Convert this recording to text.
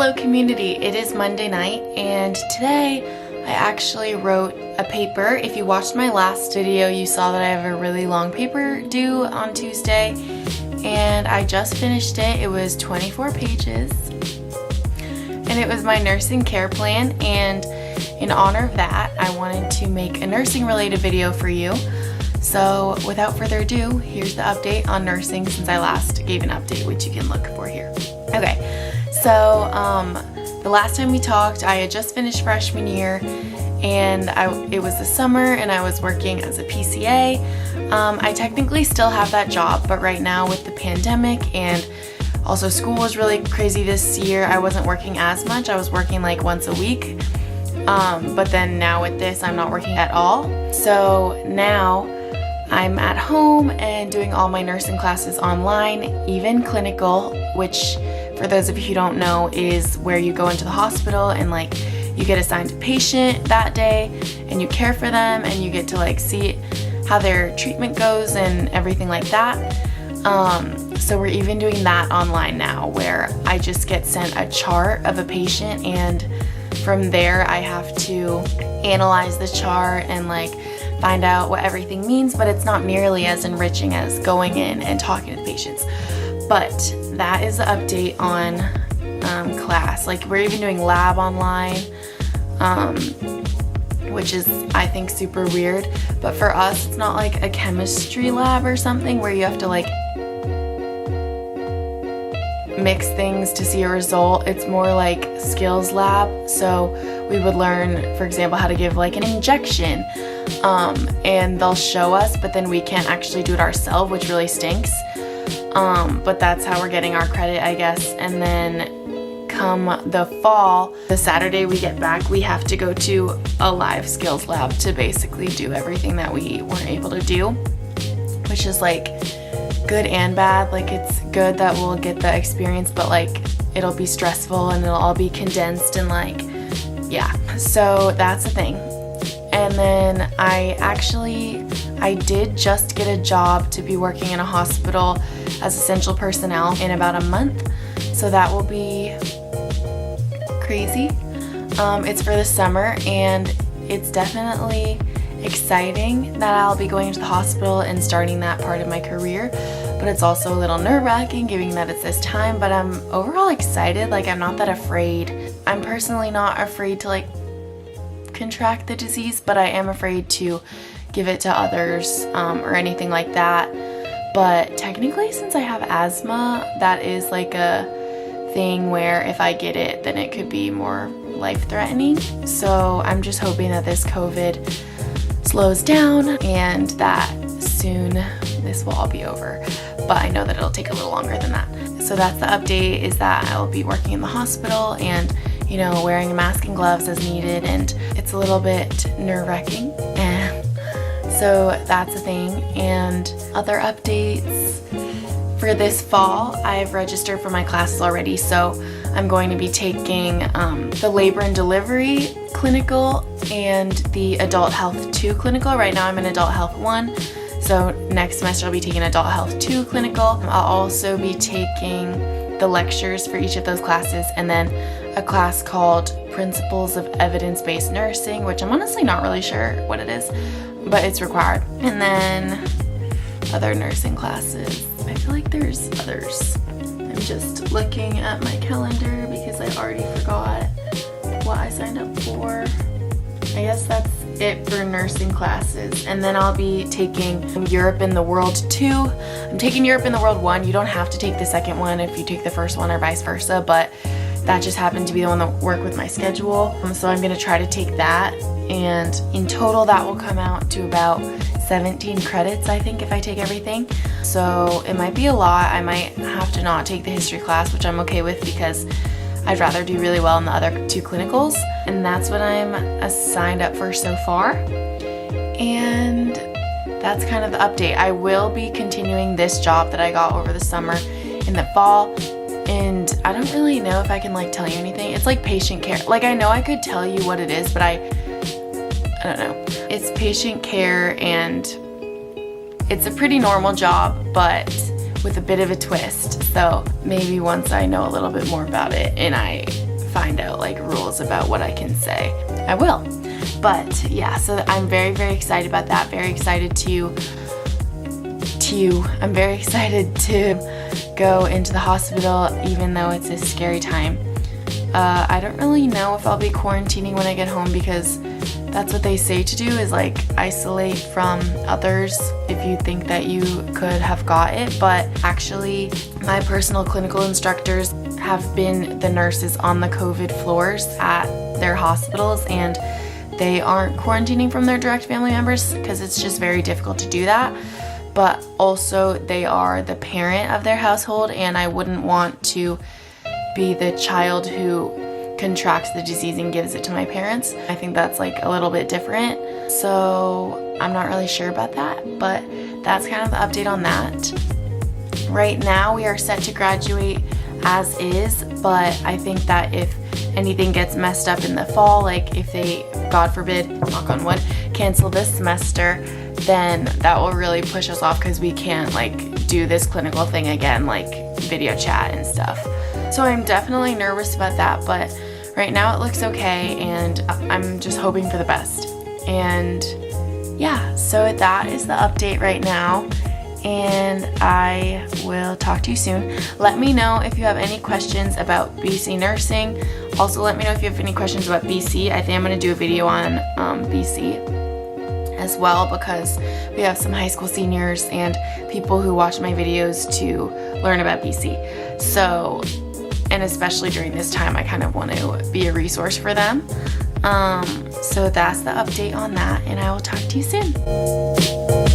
Hello community, it is Monday night and today I actually wrote a paper. If you watched my last video, you saw that I have a really long paper due on Tuesday and I just finished it. It was 24 pages and it was my nursing care plan, and in honor of that I wanted to make a nursing related video for you. So without further ado, here's the update on nursing since I last gave an update, which you can look for here. Okay, so the last time we talked, I had just finished freshman year and it was the summer and I was working as a PCA. I technically still have that job, but right now with the pandemic and also school was really crazy this year, I wasn't working as much. I was working like once a week, but then now with this, I'm not working at all. So now I'm at home and doing all my nursing classes online, even clinical, which for those of you who don't know is where you go into the hospital and like you get assigned a patient that day and you care for them and you get to like see how their treatment goes and everything like that. So we're even doing that online now, where I just get sent a chart of a patient and from there I have to analyze the chart and like find out what everything means, but it's not nearly as enriching as going in and talking to the patients. But that is the update on class. Like we're even doing lab online, which is I think super weird, but for us it's not like a chemistry lab or something where you have to like mix things to see a result. It's more like skills lab. So we would learn, for example, how to give like an injection, and they'll show us, but then we can't actually do it ourselves, which really stinks. But that's how we're getting our credit, I guess. And then come the fall, the Saturday we get back, we have to go to a live skills lab to basically do everything that we weren't able to do, which is like good and bad. Like it's good that we'll get the experience, but like it'll be stressful and it'll all be condensed and like, yeah. So that's the thing. And then I did just get a job to be working in a hospital as essential personnel in about a month. So that will be crazy. It's for the summer and it's definitely exciting that I'll be going to the hospital and starting that part of my career, but it's also a little nerve-wracking given that it's this time, but I'm overall excited. Like I'm not that afraid. I'm personally not afraid to like contract the disease, but I am afraid to give it to others or anything like that. But technically, since I have asthma, that is like a thing where if I get it, then it could be more life-threatening. So I'm just hoping that this COVID slows down and that soon this will all be over. But I know that it'll take a little longer than that. So that's the update, is that I will be working in the hospital and wearing a mask and gloves as needed, and it's a little bit nerve-wracking. So that's a thing. And other updates for this fall, I've registered for my classes already, so I'm going to be taking the labor and delivery clinical and the adult health 2 clinical. Right now I'm in adult health 1, so next semester I'll be taking adult health 2 clinical. I'll also be taking the lectures for each of those classes, and then a class called Principles of Evidence-Based Nursing, which I'm honestly not really sure what it is, but it's required. And then other nursing classes. I feel like there's others. I'm just looking at my calendar because I already forgot what I signed up for. I guess that's it for nursing classes. And then I'll be taking Europe in the World 2. I'm taking Europe in the World 1. You don't have to take the second one if you take the first one or vice versa, but that just happened to be the one that worked with my schedule. So I'm going to try to take that, and in total that will come out to about 17 credits, I think, if I take everything. So it might be a lot. I might have to not take the history class, which I'm okay with because I'd rather do really well in the other 2 clinicals, and that's what I'm signed up for so far. And that's kind of the update. I will be continuing this job that I got over the summer in the fall, and I don't really know if I can like tell you anything. It's like patient care. Like I know I could tell you what it is, but I don't know. It's patient care and it's a pretty normal job, but with a bit of a twist. So maybe once I know a little bit more about it and I find out like rules about what I can say, I will. But yeah, so I'm very, very excited about that. I'm very excited to go into the hospital, even though it's a scary time. I don't really know if I'll be quarantining when I get home, because that's what they say to do, is like isolate from others if you think that you could have got it. But actually, my personal clinical instructors have been the nurses on the COVID floors at their hospitals, and they aren't quarantining from their direct family members because it's just very difficult to do that. But also they are the parent of their household, and I wouldn't want to be the child who contracts the disease and gives it to my parents. I think that's like a little bit different. So I'm not really sure about that, but that's kind of the update on that. Right now we are set to graduate as is, but I think that if anything gets messed up in the fall, like if they, God forbid, knock on wood, cancel this semester, then that will really push us off, because we can't like do this clinical thing again, like video chat and stuff. So I'm definitely nervous about that, but right now it looks okay, and I'm just hoping for the best. And yeah, so that is the update right now, and I will talk to you soon. Let me know if you have any questions about BC nursing. Also, let me know if you have any questions about BC. I think I'm going to do a video on BC as well, because we have some high school seniors and people who watch my videos to learn about BC. So, and especially during this time, I kind of want to be a resource for them. So that's the update on that, and I will talk to you soon.